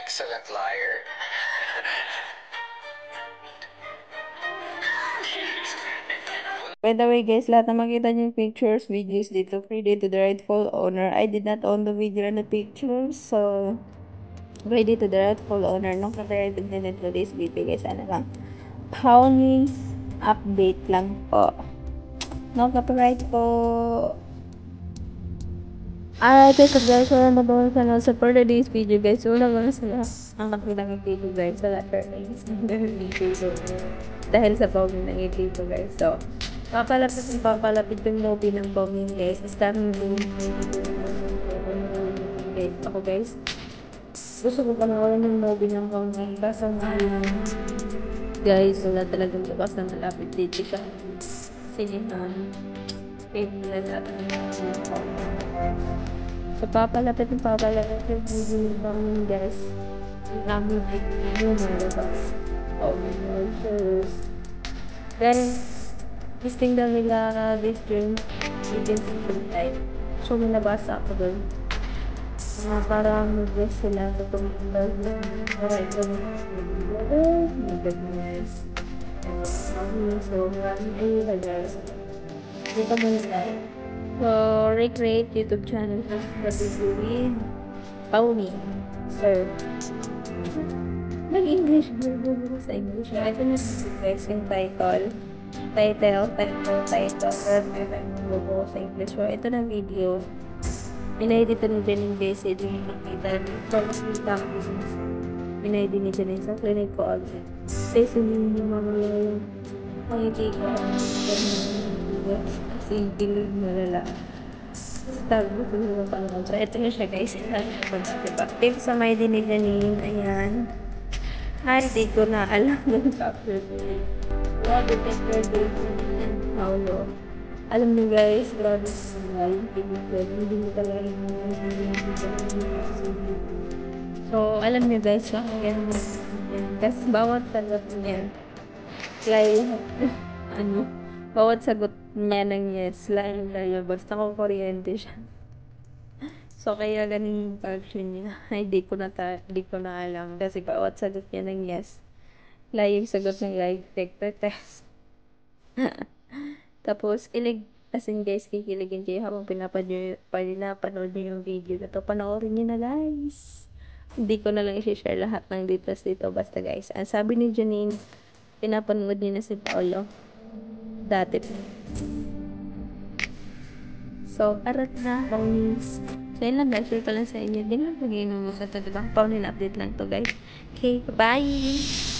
excellent liar. By the way guys, lahat na makita niyo yung pictures, videos dito, credit to the rightful owner. I did not own the video and the pictures, so credit to the rightful owner. No copyright intended for this video guys. Ano lang, Pawnies update lang po. No copyright po. Alright guys, wala na ba sa support this video guys. Wala ba sila ang nakita ng video guys sa latter guys. Dahil sa Pawnies ng video guys. So, papalapit yung lobby ng Pawnies guys. Starting okay, ako guys. Gusto ko panoorin yung lobby ng Pawnies. Kaso guys, wala talagang labas na malapit dito sa sinihan. So, papalapit yung video ng guys. Namin yung malabas. Oh my gosh. Then, listing daw nila this dream agency full time. So, may nabasa ako doon. Parang mag-guess sila sa tumitag. Alright, oh my goodness. So, ayun guys. Dito muna tayo. So, recreate YouTube channel for the with Pauni. So, mag-English sa English. Ito na guys yung title, logo sa English. So, ito na video. Pinahidito ni Janine guys. Ito yung nakita. Pinahidito ni Janine sa clinic ko also. Kasi sabihin yung mga hindi ko kasi hindi malala. Tago ko yung pangalaman. So, ito na siya guys. Diba? Tips sa may din ni Janine. Ayan. Hindi ko na alam ng chapter. Grabe picture din. Paulo. Alam niyo guys, grabe sa hindi mo talaga so, alam niyo guys, yan. Kasi bawat sagot niya, like, bawat sagot niya ng yes, lang tayo, basta ko kuryente siya. So, kaya ganun yung action niya. Hindi ko na alam. Kasi bawat sagot niya ng yes, like, sagot ng like, test. Tapos, as in guys, kikiligin kayo habang pinapanood nyo yung video na to. Panoorin nyo na guys. Hindi ko na lang i-share lahat ng details dito. Basta guys, ang sabi ni Janine, pinapanood niya na si Paolo. Dati. So, arat na, Pawnies. So, yun lang guys, share ko lang sa inyo. Din lang pag-inom mo sa ito, diba? Pawnies update lang to guys. Okay, bye!